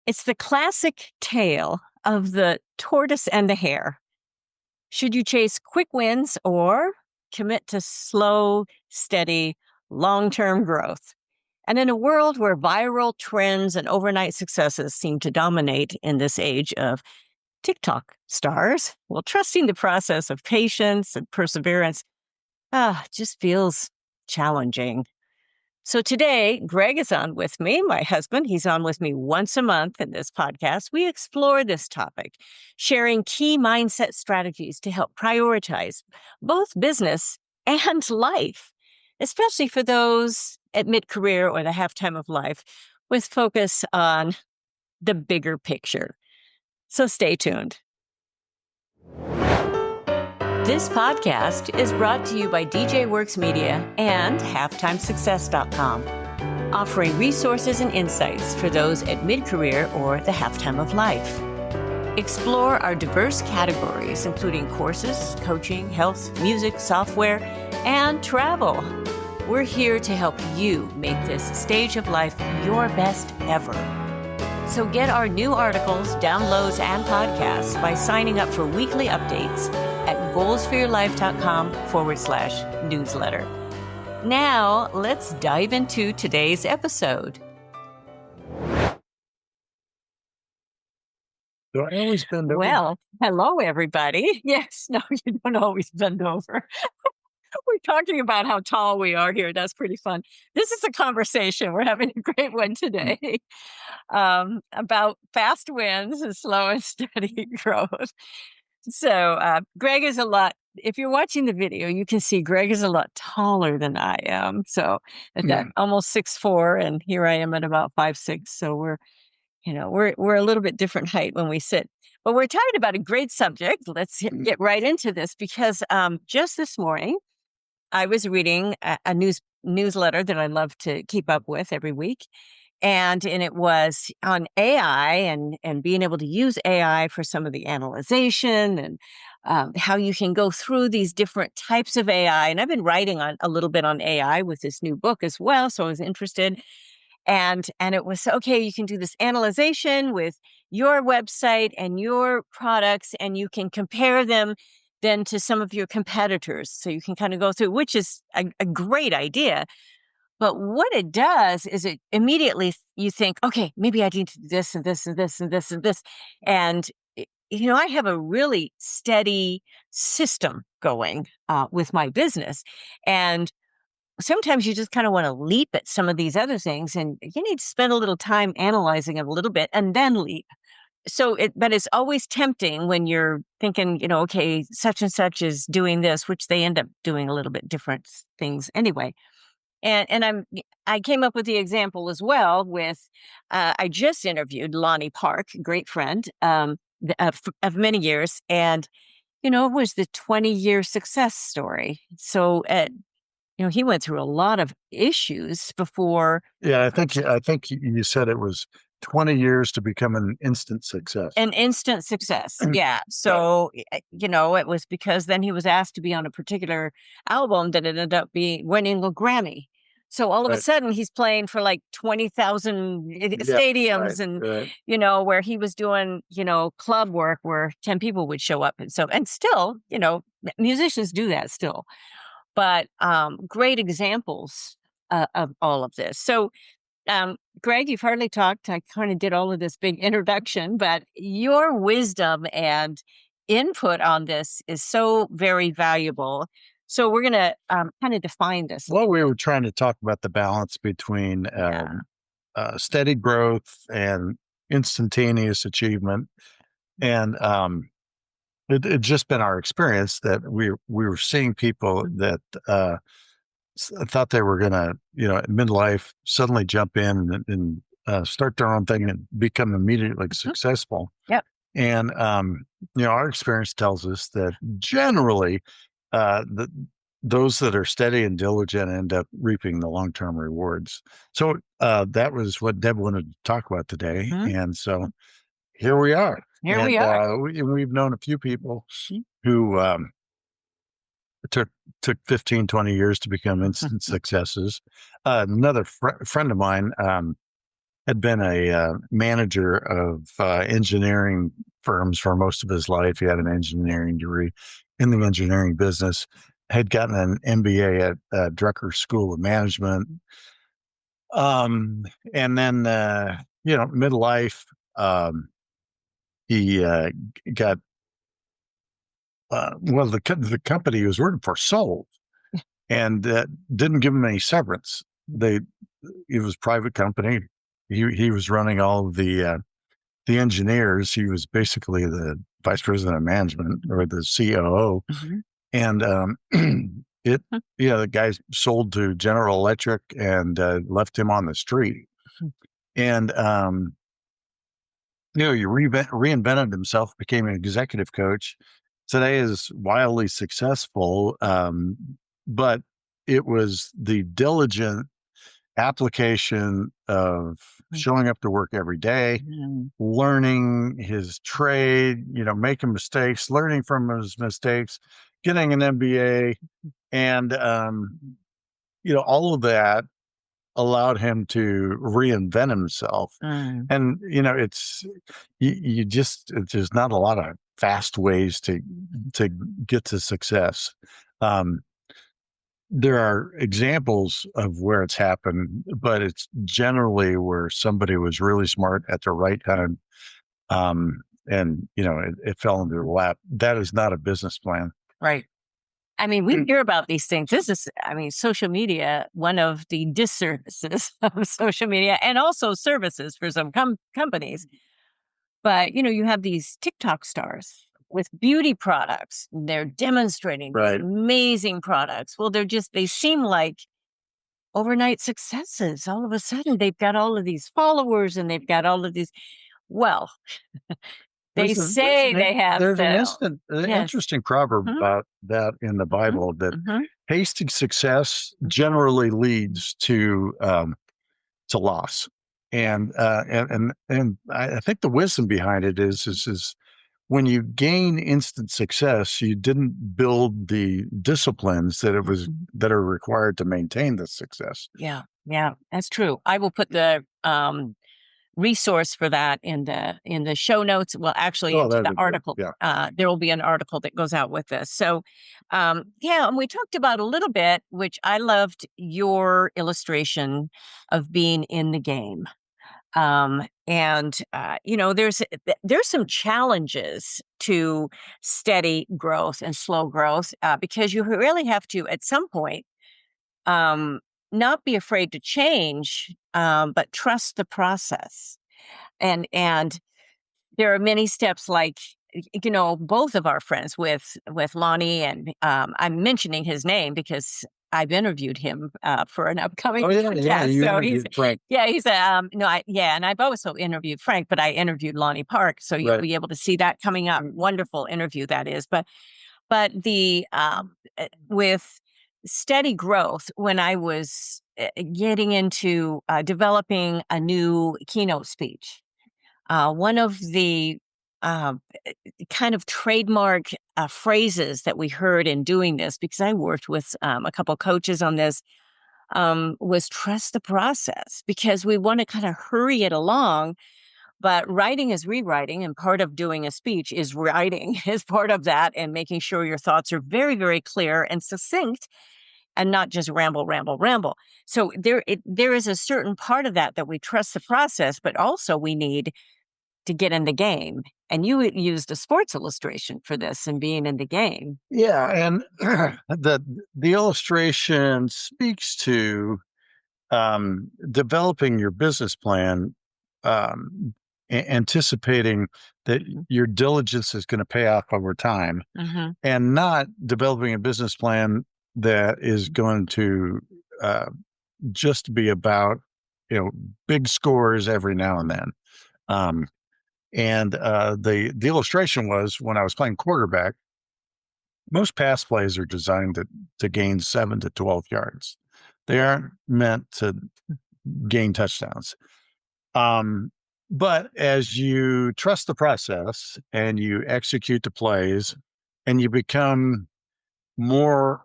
It's the classic tale of the tortoise and the hare. Should you chase quick wins or commit to slow, steady, long-term growth? And in a world where viral trends and overnight successes seem to dominate in this age of TikTok stars, well, trusting the process of patience and perseverance just feels challenging. So today, Greg is on with me, my husband. He's on with me once a month in this podcast. We explore this topic, sharing key mindset strategies to help prioritize both business and life, especially for those at mid-career or the halftime of life, with focus on the bigger picture. So stay tuned. This podcast is brought to you by DJ Works Media and HalftimeSuccess.com, offering resources and insights for those at mid-career or the halftime of life. Explore our diverse categories, including courses, coaching, health, music, software, and travel. We're here to help you make this stage of life your best ever. So get our new articles, downloads, and podcasts by signing up for weekly updates at goalsforyourlife.com/newsletter. Now, let's dive into today's episode. Do I always bend over? Well, hello, everybody. Yes, no, you don't always bend over. We're talking about how tall we are here. That's pretty fun. This is a conversation. We're having a great one today about fast wins and slow and steady growth. So Greg is if you're watching the video, you can see Greg is a lot taller than I am. So almost 6'4", and here I am at about 5'6". So we're a little bit different height when we sit. But we're talking about a great subject. Let's get right into this because just this morning, I was reading a newsletter that I love to keep up with every week. And it was on AI and being able to use AI for some of the analyzation and how you can go through these different types of AI. And I've been writing a little bit on AI with this new book as well. So I was interested. And it was, okay, you can do this analyzation with your website and your products, and you can compare them then to some of your competitors. So you can kind of go through, which is a great idea. But what it does is it immediately you think, okay, maybe I need to do this and this and this and this and this. And, I have a really steady system going with my business. And sometimes you just kind of want to leap at some of these other things, and you need to spend a little time analyzing it a little bit and then leap. But it's always tempting when you're thinking, okay, such and such is doing this, which they end up doing a little bit different things anyway. And I came up with the example as well with, I just interviewed Lonnie Park, great friend of many years. And, it was the 20-year success story. So, he went through a lot of issues before. Yeah, I think you said it was 20 years to become an instant success. An instant success, yeah. So, it was because then he was asked to be on a particular album that ended up winning a Grammy. So all of a sudden he's playing for like 20,000 stadiums and, where he was doing, club work where 10 people would show up. And still, musicians do that still. But great examples of all of this. So, Greg, you've hardly talked. I kind of did all of this big introduction, but your wisdom and input on this is so very valuable. So we're going to kind of define this. Well, we were trying to talk about the balance between steady growth and instantaneous achievement. And it's just been our experience that we were seeing people that thought they were going to, at midlife, suddenly jump in and start their own thing and become immediately successful. Yep. And, our experience tells us that generally those that are steady and diligent end up reaping the long-term rewards. So that was what Deb wanted to talk about today. And so here we are. We've known a few people who took 15, 20 years to become instant successes. Another friend of mine had been a manager of engineering firms for most of his life. He had an engineering degree in the engineering business, had gotten an MBA at Drucker School of Management. And then, midlife, um, he got, the company he was working for sold and didn't give him any severance. It was a private company. He was running all of the engineers. He was basically the vice president of management or the COO. Mhm. And the guy sold to General Electric and left him on the street. Mhm. And he reinvented himself, became an executive coach. Today is wildly successful, but it was the diligent application of showing up to work every day, Mhm. learning his trade, making mistakes, learning from his mistakes, getting an MBA, and all of that allowed him to reinvent himself. Mm. And it's there's not a lot of fast ways to get to success. Um, there are examples of where it's happened, but it's generally where somebody was really smart at the right time. And it fell into their lap. That is not a business plan. Right. I mean, we hear about these things. This is, I mean, social media, one of the disservices of social media and also services for some companies. But, you have these TikTok stars with beauty products. They're demonstrating these Right. amazing products. Well, they seem like overnight successes. All of a sudden, they've got all of these followers and they've got all of these. Well, they say they have There's sales. an Yes. interesting proverb Mhm, about that in the mhm, Bible that mhm. hasty success generally leads to loss. And I think the wisdom behind it is when you gain instant success, you didn't build the disciplines that are required to maintain the success. Yeah, yeah, that's true. I will put the resource for that in the show notes. Well, actually, Oh, into that'd the be good. article. Yeah. There will be an article that goes out with this. So, yeah, and we talked about a little bit, which I loved your illustration of being in the game. And there's some challenges to steady growth and slow growth because you really have to, at some point, um, not be afraid to change, but trust the process. And there are many steps like both of our friends with Lonnie and I'm mentioning his name because I've interviewed him for an upcoming Oh yeah, yeah. podcast. You So he's interviewed Frank. yeah, he's a no, I yeah, and I've also interviewed Frank, but I interviewed Lonnie Park, so you'll Right. be able to see that coming up. Wonderful interview that is, but the with steady growth, when I was getting into developing a new keynote speech, one of the uh, kind of trademark phrases that we heard in doing this, because I worked with a couple coaches on this, was trust the process because we want to kind of hurry it along. But writing is rewriting, and part of doing a speech is writing, is part of that, and making sure your thoughts are very, very clear and succinct and not just ramble, ramble, ramble. So there is a certain part of that we trust the process, but also we need to get in the game. And you used a sports illustration for this and being in the game. Yeah, and the illustration speaks to developing your business plan, anticipating that your diligence is going to pay off over time, Mm-hmm. and not developing a business plan that is going to uh, just be about big scores every now and then. Um, and the illustration was when I was playing quarterback. Most pass plays are designed to gain 7 to 12 yards. They aren't meant to gain touchdowns. Um, but as you trust the process and you execute the plays and you become more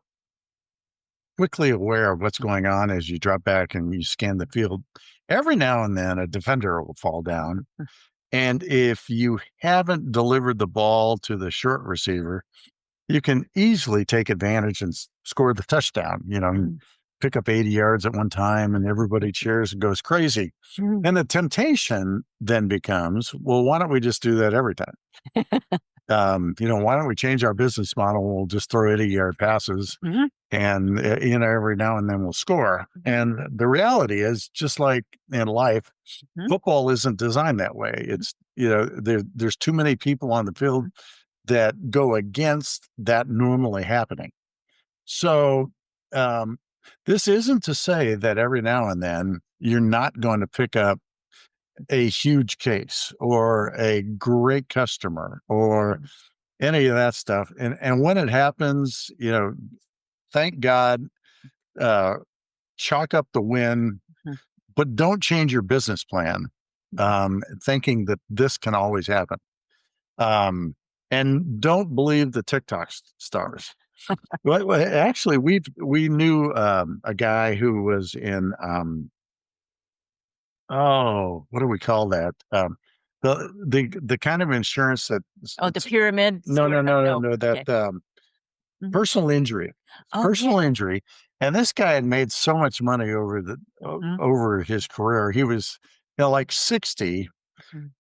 quickly aware of what's going on as you drop back and you scan the field. Every now and then, a defender will fall down. And if you haven't delivered the ball to the short receiver, you can easily take advantage and score the touchdown, pick up 80 yards at one time and everybody cheers and goes crazy. And the temptation then becomes, well, why don't we just do that every time? Why don't we change our business model? We'll just throw 80-yard passes and, every now and then we'll score. And the reality is, just like in life, football isn't designed that way. It's, there's too many people on the field that go against that normally happening. So, this isn't to say that every now and then you're not going to pick up a huge case or a great customer or any of that stuff. And when it happens, thank God, chalk up the win, but don't change your business plan, thinking that this can always happen. And don't believe the TikTok stars. Well, actually, we knew a guy who was in what do we call that? The kind of insurance that the pyramid. No. That personal injury, injury. And this guy had made so much money over his career. He was like 60.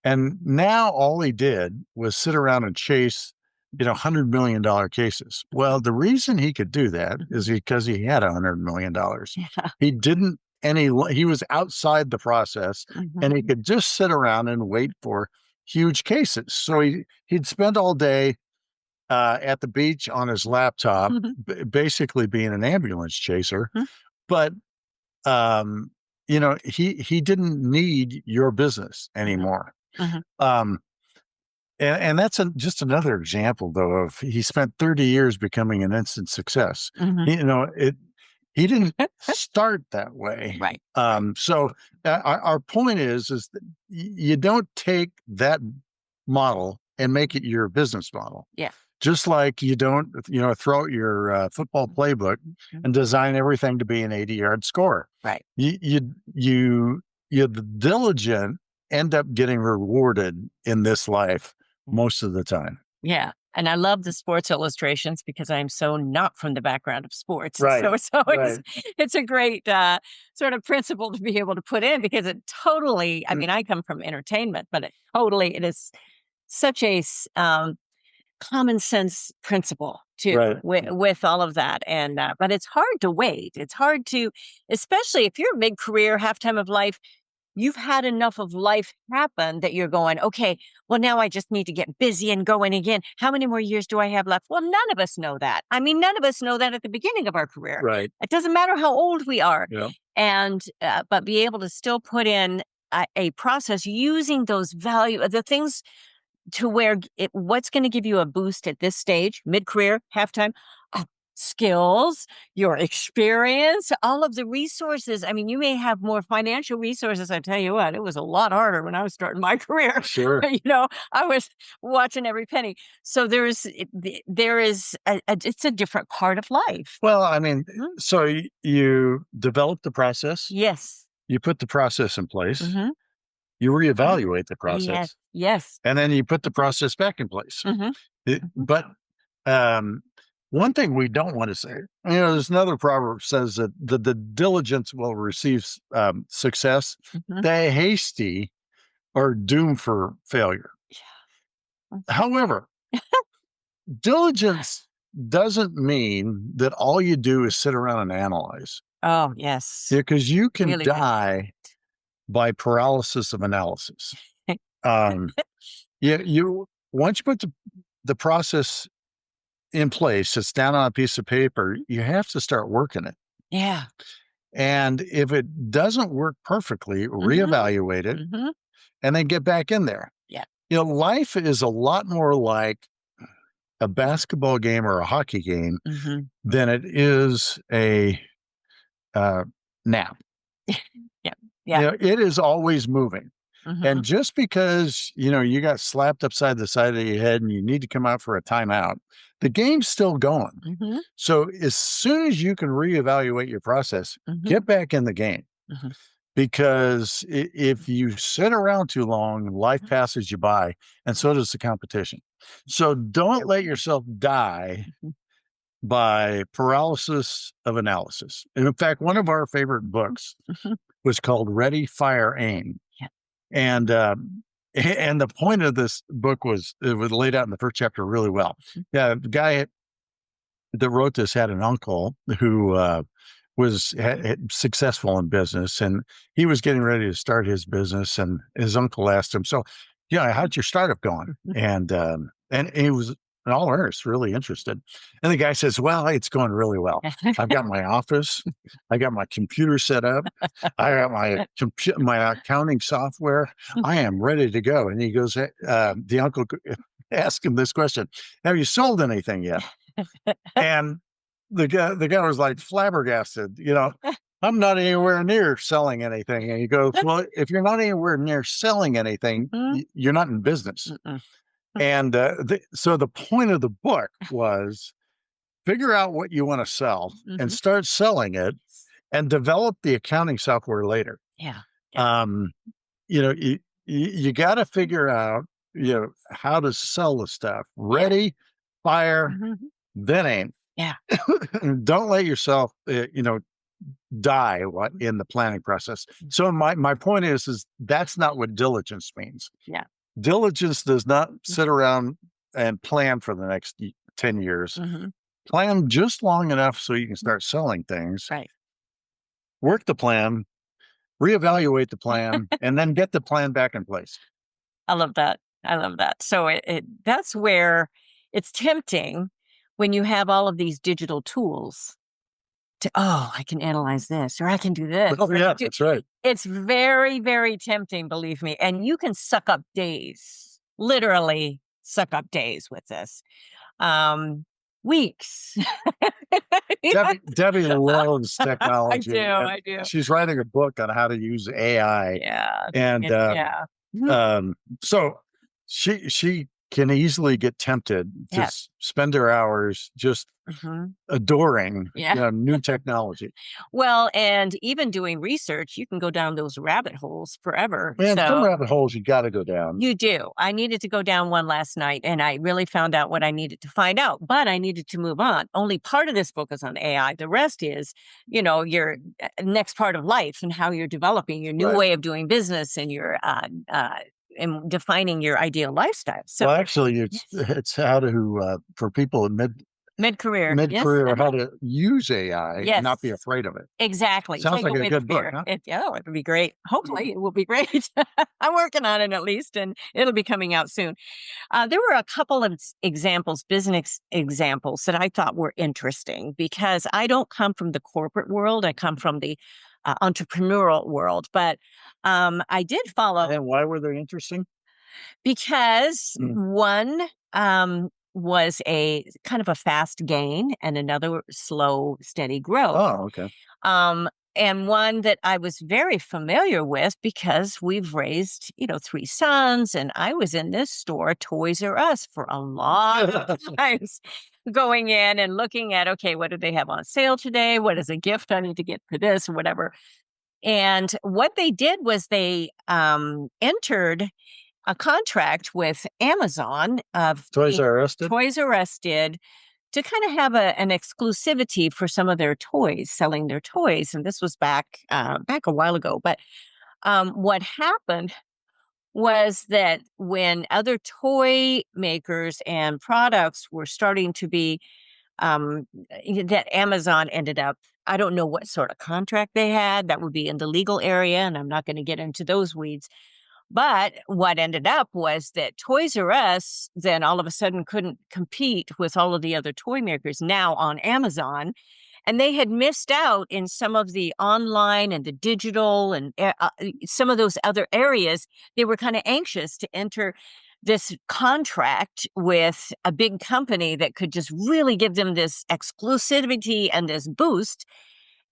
And now all he did was sit around and chase, $100 million cases. Well, the reason he could do that is because he had $100 million. Yeah. He didn't, he was outside the process and he could just sit around and wait for huge cases. So he'd spend all day at the beach on his laptop, basically being an ambulance chaser. But, he didn't need your business anymore. And that's just another example, though, of he spent 30 years becoming an instant success. He didn't start that way. Right. So our point is that you don't take that model and make it your business model. Yeah. Just like you don't, throw out your football playbook and design everything to be an 80-yard score. Right. You the diligent end up getting rewarded in this life most of the time. Yeah. And I love the sports illustrations because I'm so not from the background of sports. Right. So it's a great sort of principle to be able to put in, because it totally, I mean, I come from entertainment, but it is such a common sense principle too, with all of that. And, but it's hard to wait. It's hard to, especially if you're mid-career, halftime of life, you've had enough of life happen that you're going, okay, well, now I just need to get busy and going again. How many more years do I have left? Well, none of us know that. I mean, none of us know that at the beginning of our career. Right. It doesn't matter how old we are. Yeah. And, but be able to still put in a process using those the things to where what's going to give you a boost at this stage, mid-career, halftime, skills, your experience, all of the resources. I mean, you may have more financial resources. I tell you what, it was a lot harder when I was starting my career. Sure. I was watching every penny. So it's a different part of life. Well, I mean, so you develop the process. Yes. You put the process in place. You reevaluate the process. Yes. And then you put the process back in place. But one thing we don't want to say, there's another proverb says that the diligence will receive success. The hasty are doomed for failure. Yeah. However, diligence doesn't mean that all you do is sit around and analyze. Oh, yes. Because you can really die by paralysis of analysis. You once you put the process in place, it's down on a piece of paper, you have to start working it. Yeah. And if it doesn't work perfectly, reevaluate it and then get back in there. Yeah. Life is a lot more like a basketball game or a hockey game than it is a nap. Yeah. It is always moving. And just because, you got slapped upside the side of your head and you need to come out for a timeout, the game's still going. Mm-hmm. So as soon as you can reevaluate your process, Mm-hmm. get back in the game. Mm-hmm. Because if you sit around too long, life passes you by, and so does the competition. So don't let yourself die Mm-hmm. by paralysis of analysis. And in fact, one of our favorite books Mm-hmm. was called Ready, Fire, Aim. Yeah. And the point of this book was, it was laid out in the first chapter really well. Yeah, the guy that wrote this had an uncle who was successful in business, and he was getting ready to start his business, and his uncle asked him, "So, yeah, how'd your startup going?" And he was in all earnest really interested. And the guy says, "Well, it's going really well. I've got my office, I got my computer set up, I got my accounting software. I am ready to go." And he goes, the uncle asked him this question: "Have you sold anything yet?" And the guy was like flabbergasted, "I'm not anywhere near selling anything." And he goes, "Well, if you're not anywhere near selling anything, you're not in business." Mm-mm. And so the point of the book was figure out what you want to sell and Mm-hmm. start selling it and develop the accounting software later. Yeah. Yeah. You got to figure out, how to sell the stuff. Yeah. Ready, fire, Mm-hmm. then aim. Yeah. Don't let yourself, die in the planning process. So my point is that's not what diligence means. Yeah. Diligence does not sit around and plan for the next 10 years. Mm-hmm. Plan just long enough so you can start selling things. Right. Work the plan, reevaluate the plan, and then get the plan back in place. I love that. I love that. So that's where it's tempting when you have all of these digital tools to, I can analyze this or I can do this. Oh, yeah, that's right. It's very, very tempting, believe me. And you can suck up days, literally suck up days with this. Weeks. Debbie loves technology. I do. She's writing a book on how to use AI. Yeah. And yeah. so she can easily get tempted to spend her hours just adoring new technology. Well, and even doing research, you can go down those rabbit holes forever. And so, some rabbit holes you got to go down. You do. I needed to go down one last night, and I really found out what I needed to find out, but I needed to move on. Only part of this book is on AI. The rest is, your next part of life and how you're developing your new way of doing business and your and defining your ideal lifestyle. So, well, actually, it's how to for people in mid-career, how to use AI and not be afraid of it. Exactly. Sounds like a good book, huh? It would be great. Hopefully it will be great. I'm working on it at least, and it'll be coming out soon. There were a couple of business examples that I thought were interesting because I don't come from the corporate world. I come from the entrepreneurial world, but I did follow. And why were they interesting? Because one was a kind of a fast gain and another slow, steady growth. Oh, okay. And one that I was very familiar with because we've raised, 3 sons, and I was in this store, Toys R Us, for a lot of times, going in and looking at, okay, what do they have on sale today? What is a gift I need to get for this or whatever? And what they did was they entered a contract with Amazon of Toys R Us did to kind of have an exclusivity for some of their toys, selling their toys. And this was back a while ago. But what happened was that when other toy makers and products were starting to be, that Amazon ended up, I don't know what sort of contract they had. That would be in the legal area. And I'm not going to get into those weeds. But what ended up was that Toys R Us then all of a sudden couldn't compete with all of the other toy makers now on Amazon. And they had missed out in some of the online and the digital and some of those other areas. They were kind of anxious to enter this contract with a big company that could just really give them this exclusivity and this boost.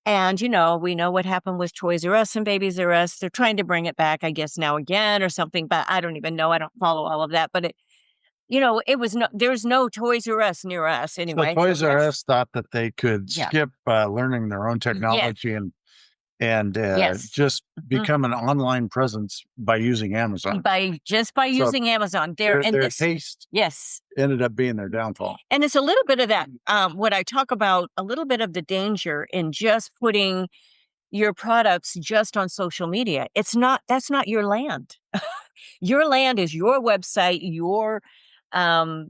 And, we know what happened with Toys R Us and Babies R Us. They're trying to bring it back, I guess, now again or something, but I don't even know. I don't follow all of that. But there's no Toys R Us near us So anyway. Toys R Yes. Us thought that they could Yeah. skip learning their own Yes. technology and Yes. just Mhm. become an online presence by using Amazon. By So using Amazon there, and their this, haste yes, ended up being their downfall. and it's a little bit of that. What I talk about, a little bit of the danger in just putting your products just on social media. That's not your land. Your land is your website, your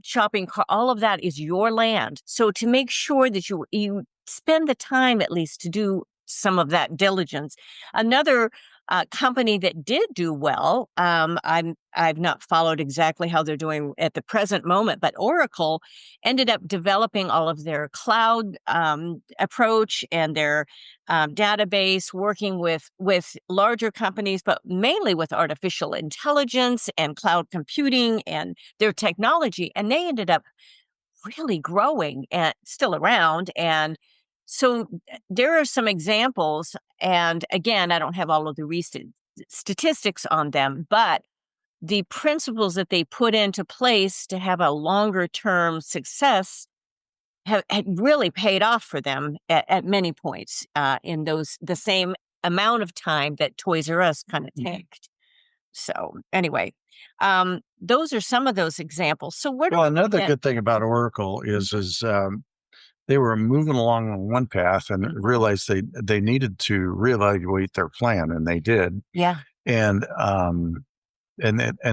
shopping cart, all of that is your land. So to make sure that you spend the time at least to do some of that diligence. Another company that did do well, I've not followed exactly how they're doing at the present moment, but Oracle ended up developing all of their cloud approach and their database, working with larger companies, but mainly with artificial intelligence and cloud computing and their technology. And they ended up really growing and still around. And so there are some examples. And again, I don't have all of the recent statistics on them, but the principles that they put into place to have a longer term success had really paid off for them at many points in the same amount of time that Toys R Us kind of tanked. So anyway, those are some of those examples. So where do Well, we another begin? good thing about Oracle is they were moving along on one path and realized they needed to reevaluate their plan, and they did. Yeah. And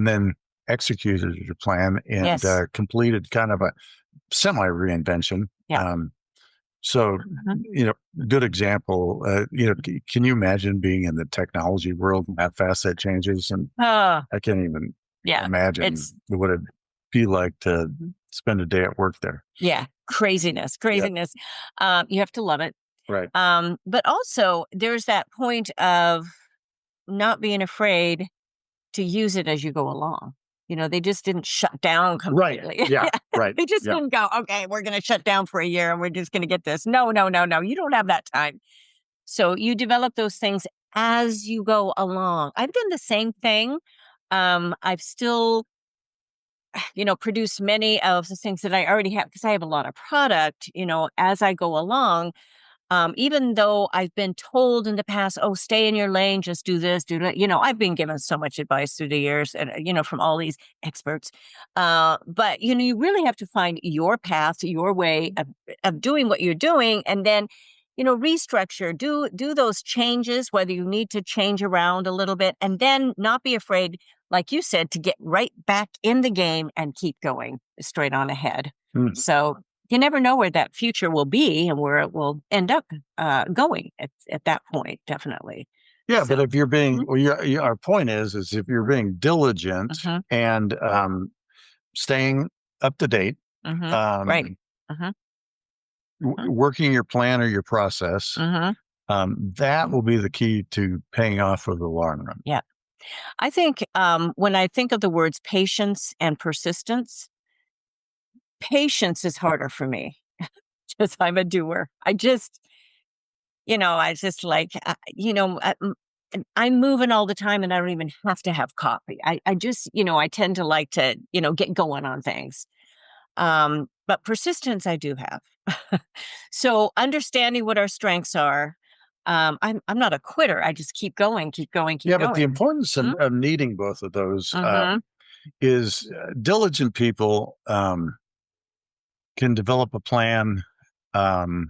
then executed your plan and Yes. completed kind of a semi reinvention. Yeah. So, Mhm. good example. Can you imagine being in the technology world and how fast that changes? And Uh, I can't even yeah. imagine It's what it'd be like to spend a day at work there. yeah, craziness, Yeah, craziness. You have to love it. right. But also there's that point of not being afraid to use it as you go along. They just didn't shut down Right. completely. Yeah. Right. They just Yeah. didn't go, okay, we're going to shut down for a year and we're just going to get this. No, no, no, no. You don't have that time. So you develop those things as you go along. I've done the same thing. I've still, produced many of the things that I already have because I have a lot of product, as I go along. Even though I've been told in the past, oh, stay in your lane, just do this, do that. I've been given so much advice through the years and, from all these experts. But, you really have to find your path, your way of doing what you're doing. And then, restructure, do those changes, whether you need to change around a little bit, and then not be afraid, like you said, to get right back in the game and keep going straight on ahead. Mhm. So you never know where that future will be and where it will end up going at that point, definitely. Yeah, but So, if you're being, mhm, well, our point is if you're being diligent mhm, and staying up to date, mhm, right. um, Mhm, mhm, working your plan or your process, mhm, that mhm. will be the key to paying off for the long run. Yeah. I think when I think of the words patience and persistence, patience is harder for me because I'm a doer. I just like, and I'm moving all the time and I don't even have to have coffee. I just, I tend to like to, get going on things. But persistence, I do have. So understanding what our strengths are, I'm not a quitter. I just keep going, keep going, keep Yeah, but the going. importance of needing both of those Mm-hmm. is diligent people can develop a plan, um,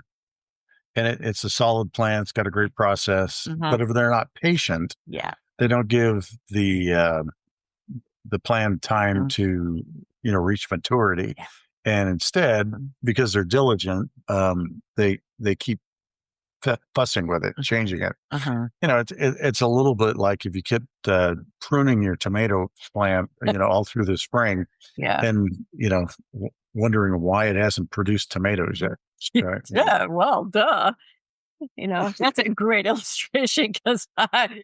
and it's a solid plan. It's got a great process. Mm-hmm. But if they're not patient, Yeah. they don't give the plan time Mm. to reach maturity, Yeah. and instead, because they're diligent, they keep fussing with it, changing it. Mm-hmm. It's a little bit like if you kept pruning your tomato plant, all through the spring, Yeah. and wondering why it hasn't produced tomatoes yet. Right? Yeah. Well, duh. That's a great illustration because I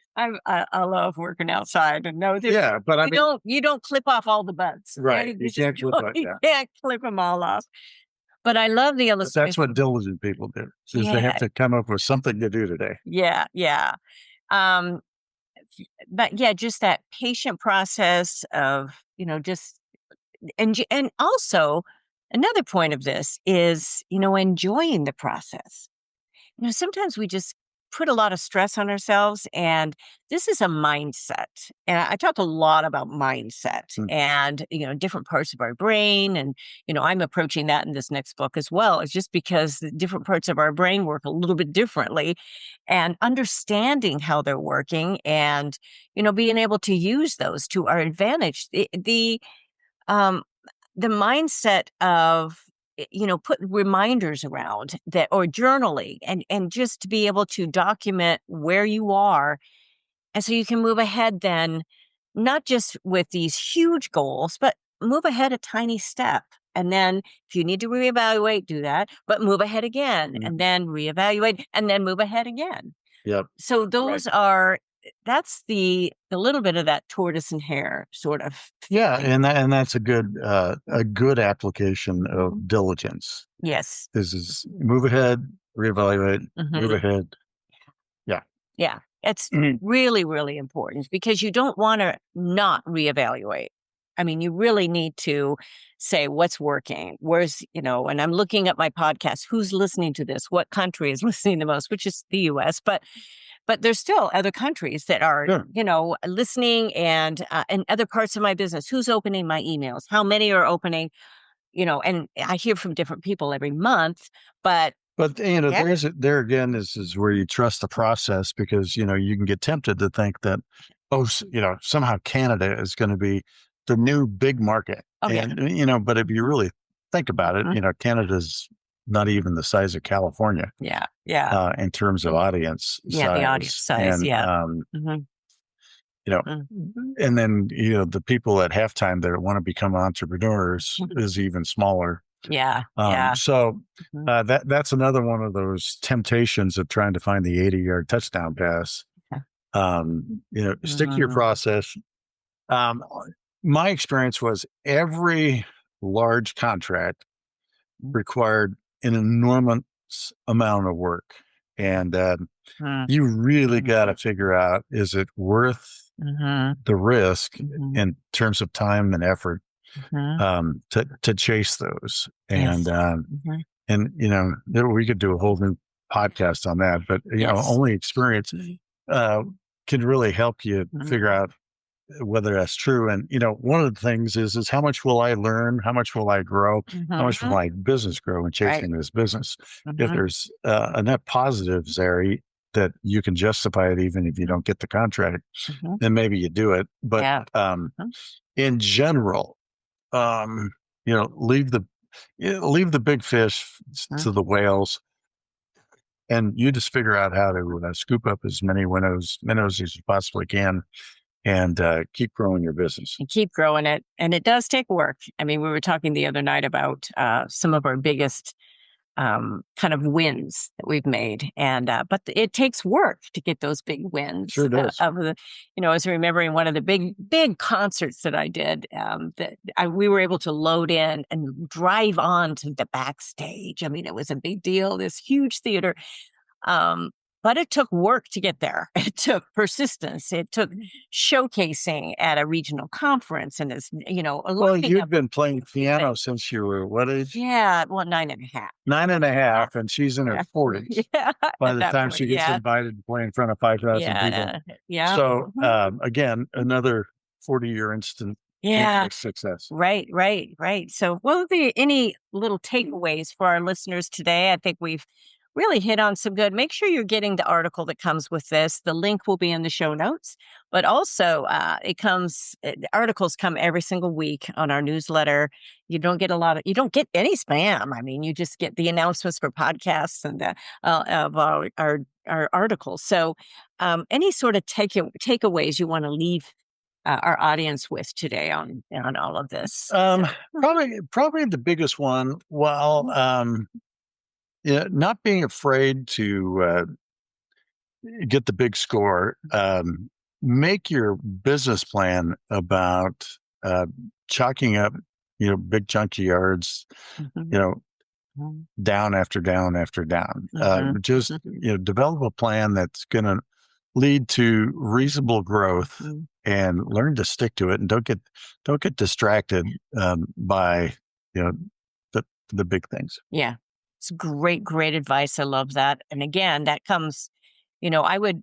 love working outside and know that Yeah, but I mean, you don't clip off all the buds. right? Okay, You can't clip like you that. can't clip them all off. But I love the But that's what illustration. diligent people do. Is they have Yeah, to come up with something to do today. yeah, yeah. Um, but yeah, just that patient process of just and also another point of this is, enjoying the process. Sometimes we just put a lot of stress on ourselves, and this is a mindset. And I talk a lot about mindset and, different parts of our brain. And, I'm approaching that in this next book as well. It's just because the different parts of our brain work a little bit differently, and understanding how they're working and, being able to use those to our advantage. Um, the mindset of put reminders around that, or journaling, and just to be able to document where you are, and so you can move ahead then, not just with these huge goals, but move ahead a tiny step. And then if you need to reevaluate, do that, but move ahead again, and then reevaluate, and then move ahead again. Yep. So those are that's the little bit of that tortoise and hare sort of Yeah, feeling. and that's a good application of diligence. Yes. This is move ahead, reevaluate, move Mhm. ahead. Yeah. Yeah, it's really, really important, because you don't wanna not reevaluate. I mean, you really need to say what's working, and I'm looking at my podcast, who's listening to this, what country is listening the most, which is the US, but there's still other countries that are, Sure. listening, and other parts of my business, who's opening my emails, how many are opening, and I hear from different people every month, but But yeah. there again is where you trust the process, because you can get tempted to think that, somehow Canada is going to be the new big market, Oh, yeah. and but if you really think about it, Mhm. Canada's not even the size of California Yeah, yeah. in terms of audience Yeah, the audience size, size, and yeah. Mhm, you know, and then the people at halftime that want to become entrepreneurs mhm. is even smaller. Yeah, yeah. So Mhm, that's another one of those temptations of trying to find the 80-yard touchdown pass. yeah. Stick to your Mhm, process. Um, my experience was every large contract mm, required an enormous amount of work, and mm, you really got to mhm, figure out, is it worth mhm, the risk mhm, in terms of time and effort mhm. to chase those, Yes. Mhm. and we could do a whole new podcast on that, but Yes. only experience uh, can really help you Mhm, figure out whether that's true. And one of the things is how much will I learn, how much will I grow, how much will mhm. my business grow in Right. chasing this business. If Mhm, there's a net positives there, that you can justify it even if you don't get the contract, mhm. then maybe you do it. But Yeah. Mhm, in general, um, leave the big fish mhm. to the whales, and you just figure out how to scoop up as many minnows as you possibly can, and keep growing your business. And keep growing it, and it does take work. I mean, we were talking the other night about, some of our biggest kind of wins that we've made. And but it takes work to get those big wins. Sure does. Of the, I was remembering one of the big concerts that I did. We were able to load in and drive on to the backstage. I mean, it was a big deal. This huge theater. Um, but it took work to get there. It took persistence. It took showcasing at a regional conference, and Well, lining you'd up. been playing piano Thing. since you were what age? Yeah, well, 9.5. Nine and a Yeah. half, and she's in her Yeah. 40s Yeah, by at the that time point, she gets yeah. invited to play in front of 5,000 people. Yeah, yeah. So, Mhm. again, another 40-year instant Yeah, success. right, right, right. So, what would be any little takeaways for our listeners today? I think we've really hit on some good. Make sure you're getting the article that comes with this. The link will be in the show notes, but also the articles come every single week on our newsletter. You don't get any spam. I mean, you just get the announcements for podcasts and of our articles. So, any sort of takeaways you want to leave our audience with today on all of this. Um, So, probably the biggest one. Well, yeah, not being afraid to get the big score. Make your business plan about uh, chalking up, big chunky yards, you mhm, know, mhm, down after down after down. mhm, Just mhm, develop a plan that's going to lead to reasonable growth, and learn to stick to it, and don't get distracted by the big things. Yeah. It's great advice. I love that. And again, that comes, I would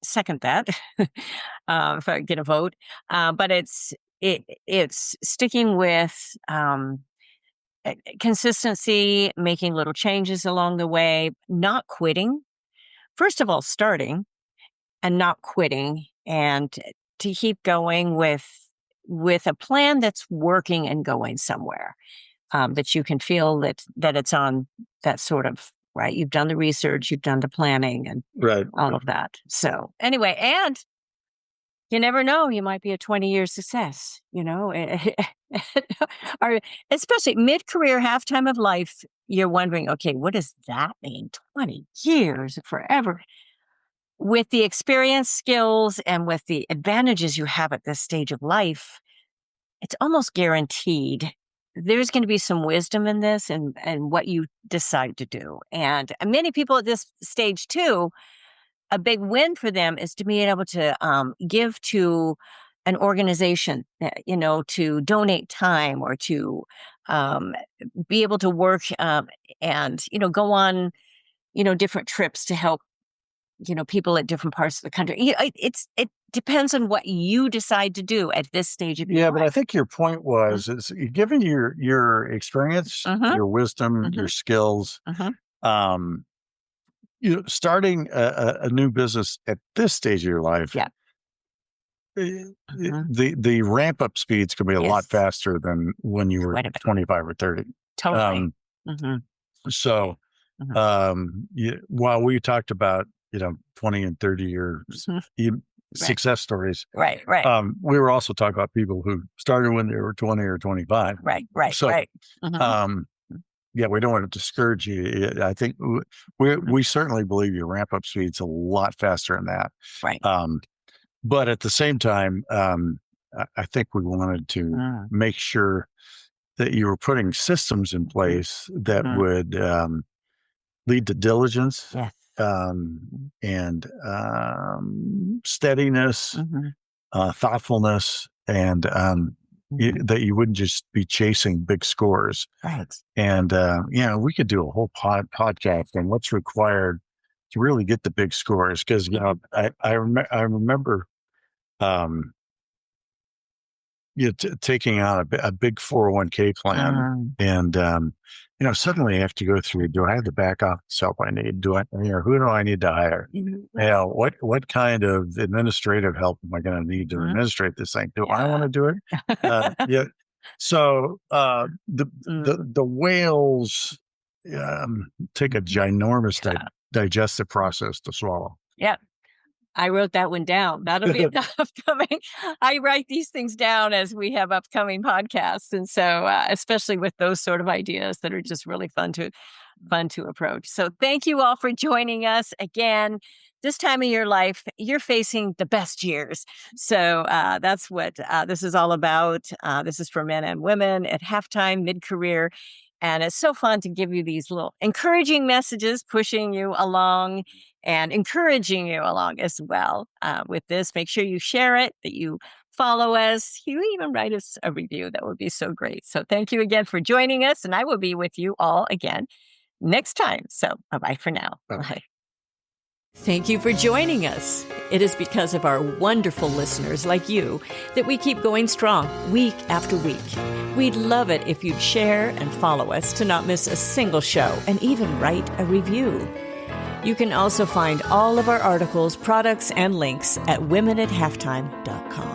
second that if I get a vote. But it's sticking with consistency, making little changes along the way, not quitting. First of all, starting and not quitting, and to keep going with a plan that's working and going somewhere. That you can feel that it's on that sort of, right. You've done the research, you've done the planning and all of that. So anyway, and you never know, you might be a 20-year success, or especially mid-career, halftime of life, you're wondering, okay, what does that mean? 20 years, forever. With the experience, skills, and with the advantages you have at this stage of life, it's almost guaranteed there's going to be some wisdom in this and what you decide to do. And many people at this stage too, a big win for them is to be able to give to an organization, to donate time or to be able to work and, go on, different trips to help, people at different parts of the country. It depends on what you decide to do at this stage of your life. But I think your point was, is given your experience, your wisdom, your skills, starting a new business at this stage of your life, the ramp up speeds can be a lot faster than when you were 25 or 30. Totally. So while we talked about 20 and 30 year success stories, right. We were also talking about people who started when they were 20 or 25. Right. So, we don't want to discourage you. I think we certainly believe your ramp up speed's a lot faster than that. Right. But at the same time, I think we wanted to make sure that you were putting systems in place that would lead to diligence. Yes. And steadiness, thoughtfulness, and that you wouldn't just be chasing big scores. Right. And we could do a whole podcast on what's required to really get the big scores, because I remember taking on a big 401k plan, and suddenly I have to go through, do I have the back office help I need? Who do I need to hire? What kind of administrative help am I going to need to administrate this thing? Do I want to do it? So the whales take a ginormous digestive process to swallow. Yeah. I wrote that one down. That'll be upcoming. I write these things down as we have upcoming podcasts. And so, especially with those sort of ideas that are just really fun to approach. So thank you all for joining us again. This time of your life, you're facing the best years. So that's what this is all about. This is for men and women at halftime, mid-career. And it's so fun to give you these little encouraging messages, pushing you along and encouraging you along as well with this. Make sure you share it, that you follow us. You even write us a review. That would be so great. So thank you again for joining us. And I will be with you all again next time. So bye-bye for now. Bye. Thank you for joining us. It is because of our wonderful listeners like you that we keep going strong week after week. We'd love it if you'd share and follow us to not miss a single show, and even write a review. You can also find all of our articles, products, and links at womenathalftime.com.